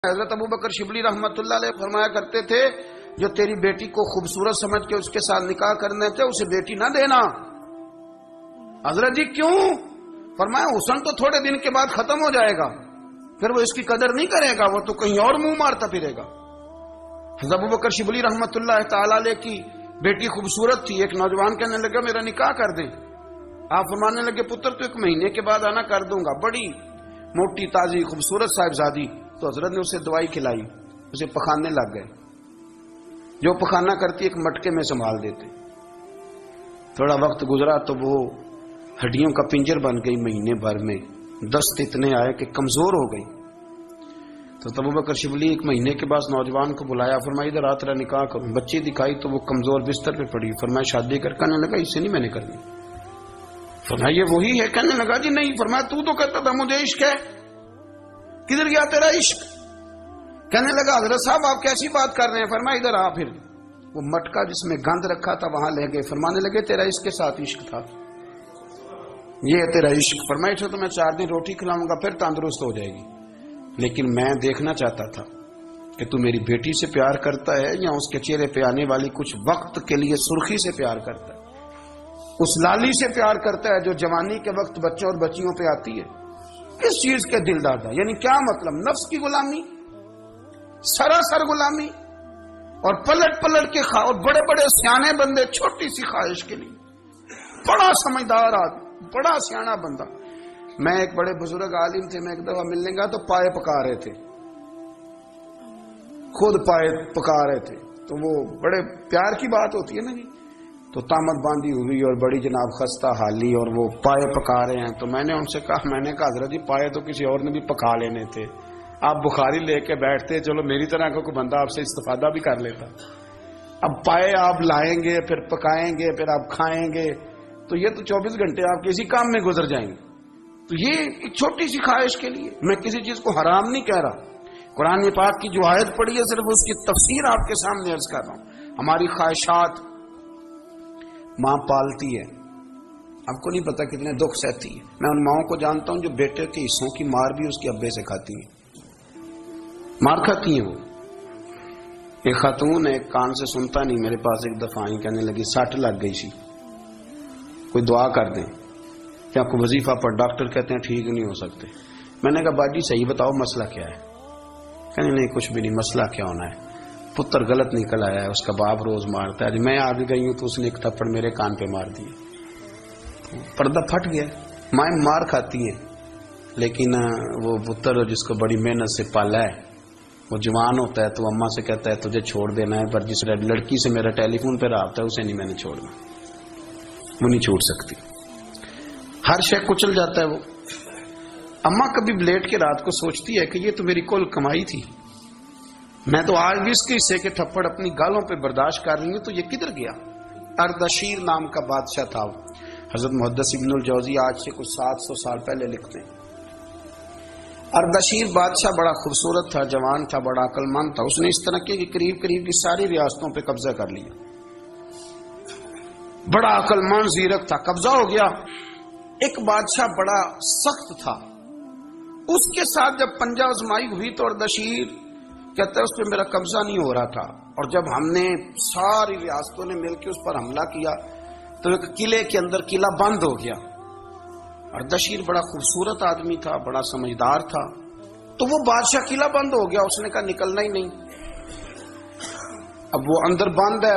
حضرت ابو بکر شبلی رحمت اللہ علیہ فرمایا کرتے تھے جو تیری بیٹی کو خوبصورت سمجھ کے اس کے ساتھ نکاح کرنے تھے اسے بیٹی نہ دینا۔ حضرت جی کیوں؟ فرمایا حسن تو تھوڑے دن کے بعد ختم ہو جائے گا، پھر وہ اس کی قدر نہیں کرے گا، وہ تو کہیں اور منہ مارتا پھرے گا۔ حضرت ابو بکر شبلی رحمت اللہ تعالی علیہ کی بیٹی خوبصورت تھی، ایک نوجوان کہنے لگا میرا نکاح کر دیں۔ آپ فرمانے لگے پتر تو 1 مہینے کے بعد آنا کر دوں گا، بڑی موٹی تازی خوبصورت صاحبزادی۔ تو حضرت نے اسے دوائی کھلائی، اسے پخانے لگ گئے، جو پخانہ کرتی ایک مٹکے میں سنبھال دیتے۔ تھوڑا وقت گزرا تو وہ ہڈیوں کا پنجر بن گئی، مہینے بھر میں دست اتنے آئے کہ کمزور ہو گئی۔ تو ابو بکر شبلی 1 مہینے کے بعد نوجوان کو بلایا، فرمایا ادھر آ تیرا نکاح کروں۔ بچی دکھائی تو وہ کمزور بستر پہ پڑی، فرمایا شادی کرنے لگا اس سے نہیں میں نے کرنی۔ فرمایا یہ وہی ہے؟ کہنے لگا جی نہیں۔ فرمایا تو کہتا تھا مجھے عشق ہے، کدھر گیا تیرا عشق؟ کہنے لگا حضرت صاحب آپ کیسی بات کر رہے ہیں؟ فرمایا ادھر آ۔ پھر وہ مٹکا جس میں گند رکھا تھا وہاں لے گئے، فرمانے لگے تیرا اس کے ساتھ عشق تھا، یہ ہے تیرا عشق۔ فرمایا تو میں 4 دن روٹی کھلاؤں گا پھر تندرست ہو جائے گی، لیکن میں دیکھنا چاہتا تھا کہ تو میری بیٹی سے پیار کرتا ہے یا اس کے چہرے پہ آنے والی کچھ وقت کے لیے سرخی سے پیار کرتا ہے، اس لالی سے پیار کرتا ہے جو جوانی کے وقت بچوں اور بچیوں پہ آتی ہے۔ کس چیز کے دل دادا؟ یعنی کیا مطلب؟ نفس کی غلامی، سراسر غلامی، اور پلٹ پلٹ کے اور بڑے بڑے سیانے بندے چھوٹی سی خواہش کے لیے۔ بڑا سمجھدار آدمی، بڑا سیانا بندہ۔ میں ایک بڑے بزرگ عالم تھے، میں ایک دفعہ ملنے گا تو پائے پکا رہے تھے، خود پائے پکا رہے تھے، تو وہ بڑے پیار کی بات ہوتی ہے نا جی، تو تامت باندھی ہوئی اور بڑی جناب خستہ حالی، اور وہ پائے پکا رہے ہیں۔ تو میں نے ان سے کہا حضرت جی پائے تو کسی اور نے بھی پکا لینے تھے، آپ بخاری لے کے بیٹھتے، چلو میری طرح کا کوئی بندہ آپ سے استفادہ بھی کر لیتا۔ اب پائے آپ لائیں گے، پھر پکائیں گے، پھر آپ کھائیں گے، تو یہ تو 24 گھنٹے آپ کسی کام میں گزر جائیں گے۔ تو یہ ایک چھوٹی سی خواہش کے لیے، میں کسی چیز کو حرام نہیں کہہ رہا، قرآن پاک کی جو آیت پڑھی ہے صرف اس کی تفسیر آپ کے سامنے عرض کر رہا ہوں۔ ہماری خواہشات ماں پالتی ہے، آپ کو نہیں پتا کتنے دکھ سہتی ہے۔ میں ان ماؤں کو جانتا ہوں جو بیٹے کے حصوں کی مار بھی اس کے ابے سے کھاتی ہیں، مار کھاتی ہیں وہ۔ ایک خاتون ایک کان سے سنتا نہیں، میرے پاس ایک دفعہ آئی، کہنے لگی 60 لگ گئی سی، کوئی دعا کر دیں، کیا کوئی وظیفہ پر ڈاکٹر کہتے ہیں ٹھیک نہیں ہو سکتے۔ میں نے کہا باجی صحیح بتاؤ مسئلہ کیا ہے؟ کہنے نہیں کچھ بھی نہیں، مسئلہ کیا ہونا ہے، پتر غلط نکل آیا ہے، اس کا باپ روز مارتا ہے، میں آگے گئی ہوں تو اس نے 1 تھپڑ میرے کان پہ مار دیے، پردہ پھٹ گیا۔ مائیں مار کھاتی ہیں، لیکن وہ پتر جس کو بڑی محنت سے پالا ہے، وہ جوان ہوتا ہے تو اماں سے کہتا ہے تجھے چھوڑ دینا ہے، پر جس لڑکی سے میرا ٹیلی فون پہ رابطہ ہے اسے نہیں میں نے چھوڑنا، وہ نہیں چھوڑ سکتی، ہر شے کچل جاتا ہے وہ۔ اماں کبھی لیٹ کے رات کو سوچتی ہے کہ یہ تو میری کل کمائی تھی، میں تو آج بھی اس کے حصے کے تھپڑ اپنی گالوں پہ برداشت کر رہی ہوں، تو یہ کدھر گیا؟ اردشیر نام کا بادشاہ تھا، حضرت محدث ابن الجوزی آج سے کچھ 700 سال پہلے لکھتے ہیں۔ اردشیر بادشاہ بڑا خوبصورت تھا، جوان تھا، بڑا عقل مند تھا، اس نے اس طرح کی قریب کی ساری ریاستوں پہ قبضہ کر لیا، بڑا عقل مند زیرک تھا، قبضہ ہو گیا۔ ایک بادشاہ بڑا سخت تھا، اس کے ساتھ جب پنجہ آزمائی ہوئی تو اردشیر کہتا ہے اس پہ میرا قبضہ نہیں ہو رہا تھا، اور جب ہم نے ساری ریاستوں نے مل کے اس پر حملہ کیا تو ایک قلعے کے اندر قلعہ بند ہو گیا۔ اردشیر بڑا خوبصورت آدمی تھا، بڑا سمجھدار تھا، تو وہ بادشاہ قلعہ بند ہو گیا، اس نے کہا نکلنا ہی نہیں۔ اب وہ اندر بند ہے،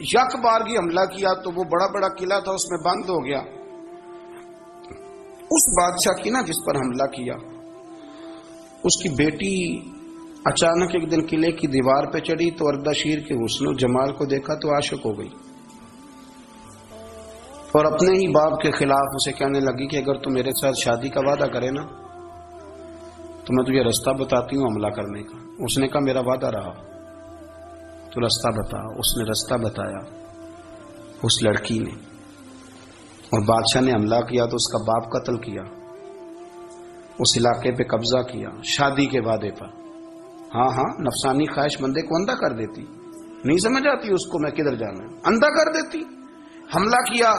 یک بارگی حملہ کیا تو وہ بڑا قلعہ تھا اس میں بند ہو گیا۔ اس بادشاہ کی نا جس پر حملہ کیا، اس کی بیٹی اچانک ایک دن قلعے کی دیوار پہ چڑھی تو اردشیر کے حسن و جمال کو دیکھا تو عاشق ہو گئی، اور اپنے ہی باپ کے خلاف اسے کہنے لگی کہ اگر تم میرے ساتھ شادی کا وعدہ کرے نا تو میں تجھے رستہ بتاتی ہوں حملہ کرنے کا۔ اس نے کہا میرا وعدہ رہا، تو رستہ بتا۔ اس نے رستہ بتایا اس لڑکی نے، اور بادشاہ نے حملہ کیا تو اس کا باپ قتل کیا، اس علاقے پہ قبضہ کیا شادی کے وعدے پر۔ ہاں نفسانی خواہش بندے کو اندھا کر دیتی، نہیں سمجھ آتی اس کو میں کدھر جانا ہے، اندھا کر دیتی۔ حملہ کیا،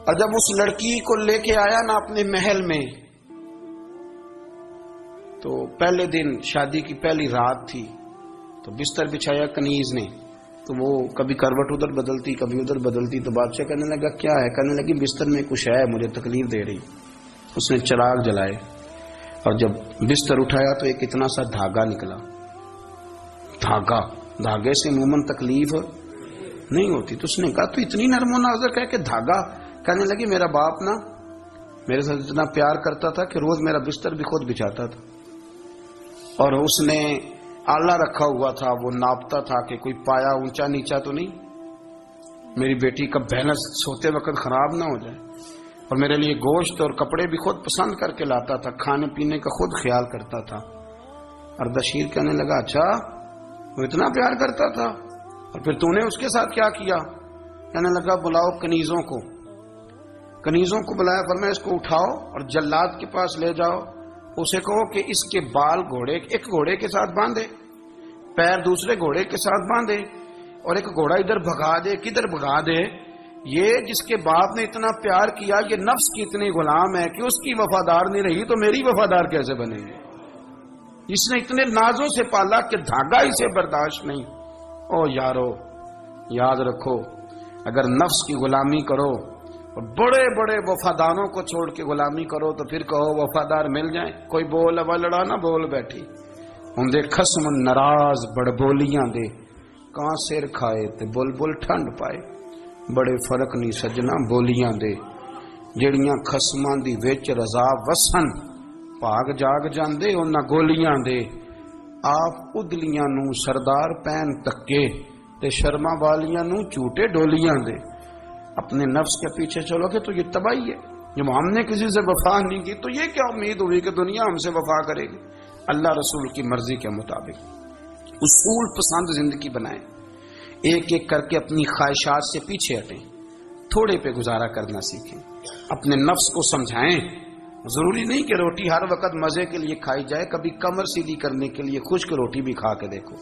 اور جب اس لڑکی کو لے کے آیا نا اپنے محل میں تو پہلے دن شادی کی پہلی رات تھی، تو بستر بچھایا کنیز نے، تو وہ کبھی کروٹ ادھر بدلتی کبھی ادھر بدلتی، تو بادشاہ کہنے لگا کیا ہے؟ کہنے لگی بستر میں کچھ ہے، مجھے تکلیف دے رہی۔ اس نے چراغ جلائے اور جب بستر اٹھایا تو ایک اتنا سا دھاگا نکلا۔ دھاگے سے عموماً تکلیف نہیں ہوتی، تو اس نے کہا تو اتنی نرم و نازک ہے کہ دھاگا؟ کہنے لگی میرا باپ نا میرے ساتھ اتنا پیار کرتا تھا کہ روز میرا بستر بھی خود بچھاتا تھا، اور اس نے آلہ رکھا ہوا تھا، وہ ناپتا تھا کہ کوئی پایا اونچا نیچا تو نہیں، میری بیٹی کا بیلنس سوتے وقت خراب نہ ہو جائے، اور میرے لیے گوشت اور کپڑے بھی خود پسند کر کے لاتا تھا، کھانے پینے کا خود خیال کرتا تھا۔ اردشیر کہنے لگا اچھا وہ اتنا پیار کرتا تھا، اور پھر تو نے اس کے ساتھ کیا کیا؟ کہنے لگا بلاؤ کنیزوں کو بلایا، فرمایا اس کو اٹھاؤ اور جلاد کے پاس لے جاؤ، اسے کہو کہ اس کے بال ایک گھوڑے کے ساتھ باندھے، پیر دوسرے گھوڑے کے ساتھ باندھے، اور ایک گھوڑا ادھر بھگا دے کدھر بھگا دے، یہ جس کے باپ نے اتنا پیار کیا، یہ نفس کی اتنی غلام ہے کہ اس کی وفادار نہیں رہی تو میری وفادار کیسے بنے گی؟ اس نے اتنے نازوں سے پالا کہ دھاگا اسے برداشت نہیں۔ او یارو یاد رکھو، اگر نفس کی غلامی کرو اور بڑے بڑے وفاداروں کو چھوڑ کے غلامی کرو تو پھر کہو وفادار مل جائیں، کوئی بول اب لڑا نہ بول بیٹھی ہوں دے خسم ناراض بڑ بولیاں دے، کہاں سر کھائے تے بلبل ٹھنڈ پائے، بڑے فرق نہیں سجنا بولیاں دے، جڑیاں خسماں دی وچ رضا وسن پاگ جاگ جاندے انہاں گولیاں دے، آپ ادلیاں نو سردار پین تکے تے شرما والیاں نو چوٹے ڈولیاں دے۔ اپنے نفس کے پیچھے چلو گے تو یہ تباہی ہے۔ جب ہم نے کسی سے وفا نہیں کی تو یہ کیا امید ہوئی کہ دنیا ہم سے وفا کرے گی؟ اللہ رسول کی مرضی کے مطابق اصول پسند زندگی بنائیں، ایک ایک کر کے اپنی خواہشات سے پیچھے ہٹیں، تھوڑے پہ گزارا کرنا سیکھیں، اپنے نفس کو سمجھائیں۔ ضروری نہیں کہ روٹی ہر وقت مزے کے لیے کھائی جائے، کبھی کمر سیدھی کرنے کے لیے خشک روٹی بھی کھا کے دیکھو۔